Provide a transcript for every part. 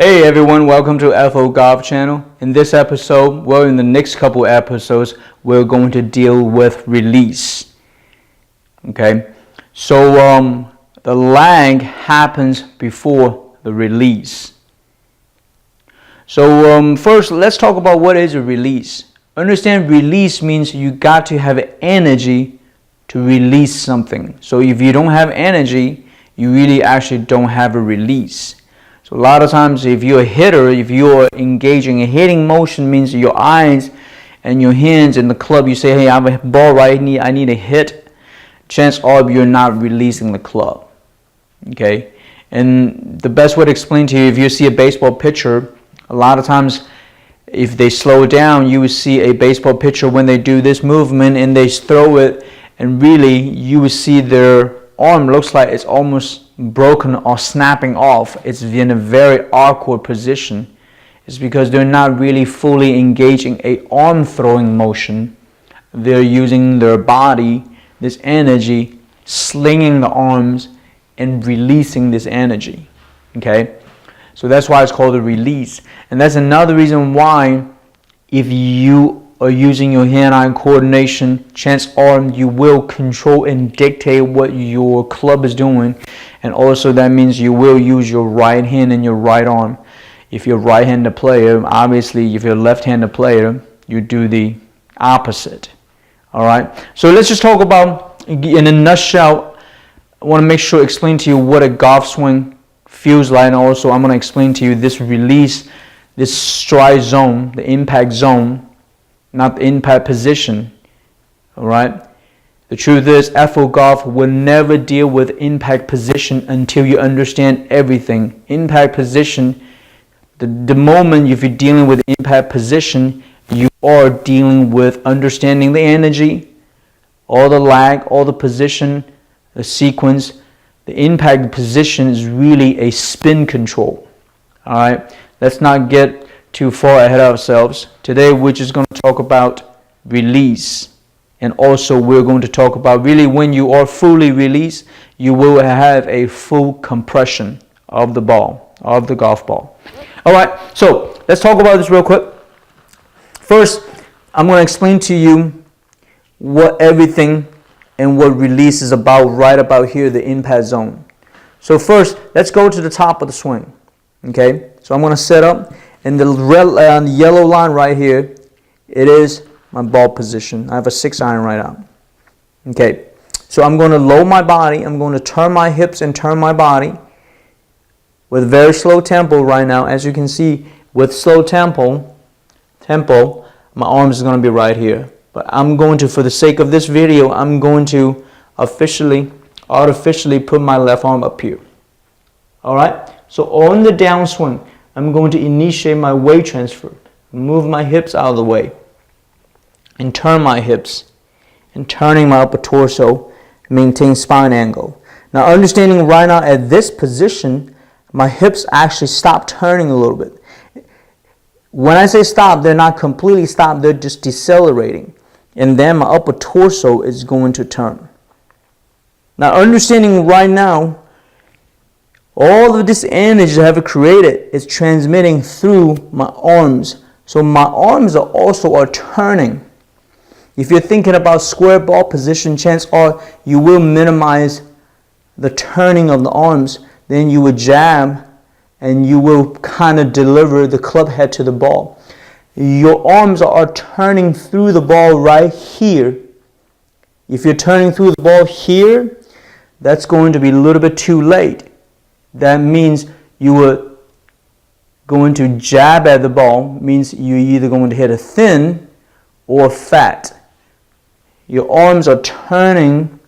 Hey everyone, welcome to FO Golf Channel. In this episode, well, in the next couple episodes, we're going to deal with release. Okay, so the lag happens before the release. So first, let's talk about what is a release. Understand, release means you got to have energy to release something. So if you don't have energy, you really actually don't have a release. So a lot of times if you're a hitter, if you're engaging in hitting motion, means your eyes and your hands in the club, you say, hey, I have a ball right, I need a hit. Chance are you're not releasing the club. Okay? And the best way to explain to you, if you see a baseball pitcher, a lot of times if they slow down, you will see a baseball pitcher when they do this movement and they throw it, and really you will see their arm looks like it's almost broken or snapping off. It's in a very awkward position. It's because they're not really fully engaging a arm throwing motion. They're using their body, this energy, slinging the arms and releasing this energy. Okay, so that's why it's called a release. And that's another reason why if you are using your hand-eye coordination, chance are you will control and dictate what your club is doing. And also that means you will use your right hand and your right arm. If you're a right-handed player, obviously if you're a left-handed player, you do the opposite. Alright, so let's just talk about, in a nutshell, I want to make sure explain to you what a golf swing feels like, and also I'm going to explain to you this release, this stride zone, the impact zone, not the impact position. Alright, the truth is FO Golf will never deal with impact position until you understand everything. Impact position, the moment if you're dealing with impact position, you are dealing with understanding the energy, all the lag, all the position, the sequence. The impact position is really a spin control. Alright, let's not get too far ahead of ourselves. Today we're just going to talk about release. And also we're going to talk about really when you are fully released, you will have a full compression of the ball, of the golf ball. Alright, so let's talk about this real quick. First, I'm going to explain to you what everything and what release is about right about here, the impact zone. So first, let's go to the top of the swing. Okay, so I'm going to set up, and the red, yellow line right here, it is my ball position. I have a 6-iron right now. Okay, so I'm going to lower my body. I'm going to turn my hips and turn my body with very slow tempo right now. As you can see, with slow tempo, my arms is going to be right here. But I'm going to, for the sake of this video, I'm going to artificially put my left arm up here. Alright, so on the downswing, I'm going to initiate my weight transfer, move my hips out of the way, and turn my hips, and turning my upper torso, maintain spine angle. Now understanding right now at this position, my hips actually stop turning a little bit. When I say stop, they're not completely stopped, they're just decelerating. And then my upper torso is going to turn. Now understanding right now, all of this energy I have created is transmitting through my arms. So my arms are also turning. If you're thinking about square ball position, chance are you will minimize the turning of the arms. Then you would jab and you will kind of deliver the club head to the ball. Your arms are turning through the ball right here. If you're turning through the ball here, that's going to be a little bit too late. That means you were going to jab at the ball, means you're either going to hit a thin or fat. Your arms are turning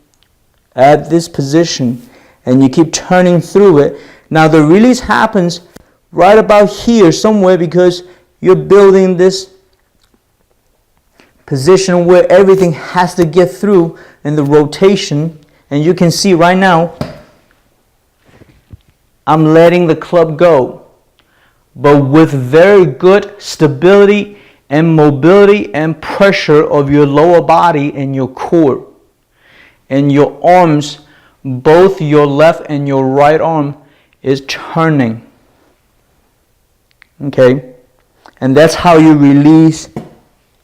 at this position and you keep turning through it. Now the release happens right about here somewhere because you're building this position where everything has to get through in the rotation. And you can see right now, I'm letting the club go, but with very good stability and mobility and pressure of your lower body and your core. And your arms, both your left and your right arm is turning. Okay? And that's how you release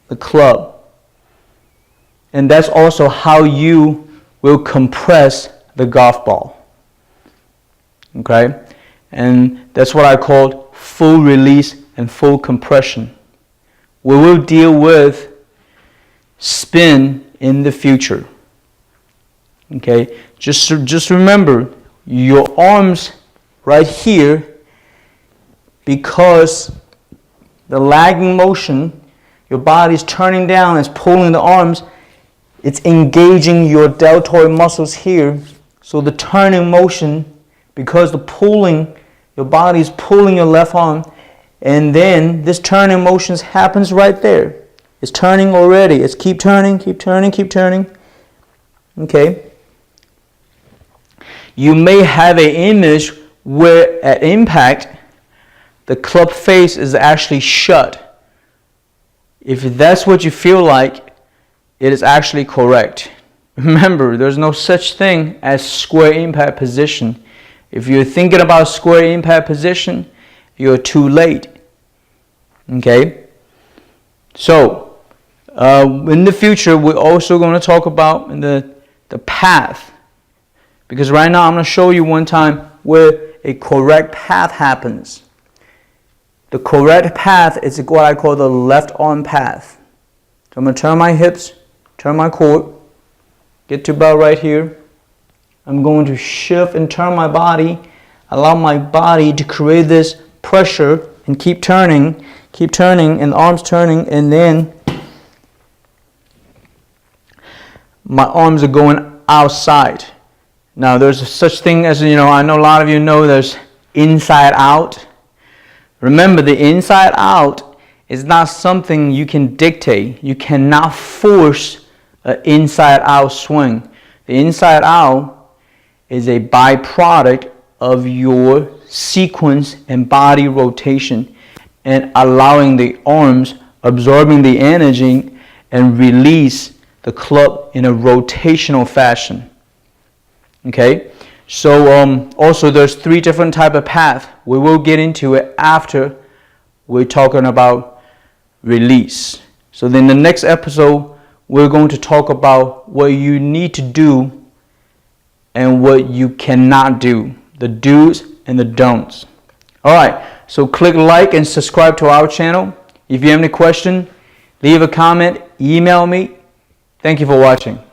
the club. And that's also how you will compress the golf ball. Okay? And that's what I call full release and full compression. We will deal with spin in the future. Okay? Just remember, your arms right here, because the lagging motion, your body's turning down, it's pulling the arms, it's engaging your deltoid muscles here. So the turning motion, because the pulling, your body's pulling your left arm, and then this turning motion happens right there. It's turning already. It's keep turning, keep turning, keep turning. Okay? You may have an image where at impact, the club face is actually shut. If that's what you feel like, it is actually correct. Remember, there's no such thing as square impact position. If you're thinking about square impact position, you're too late. Okay? So, in the future, we're also going to talk about the path. Because right now, I'm going to show you one time where a correct path happens. The correct path is what I call the left arm path. So I'm going to turn my hips, turn my core, get to about right here. I'm going to shift and turn my body, allow my body to create this pressure and keep turning, and the arms turning, and then my arms are going outside. Now there's such thing as, I know a lot of you know there's inside out. Remember, the inside out is not something you can dictate. You cannot force an inside out swing. The inside out is a byproduct of your sequence and body rotation and allowing the arms, absorbing the energy, and release the club in a rotational fashion. Okay? So also there's 3 different type of path. We will get into it after we're talking about release. So then the next episode, we're going to talk about what you need to do and what you cannot do. The do's and the don'ts. Alright, so click like and subscribe to our channel. If you have any question, leave a comment, email me. Thank you for watching.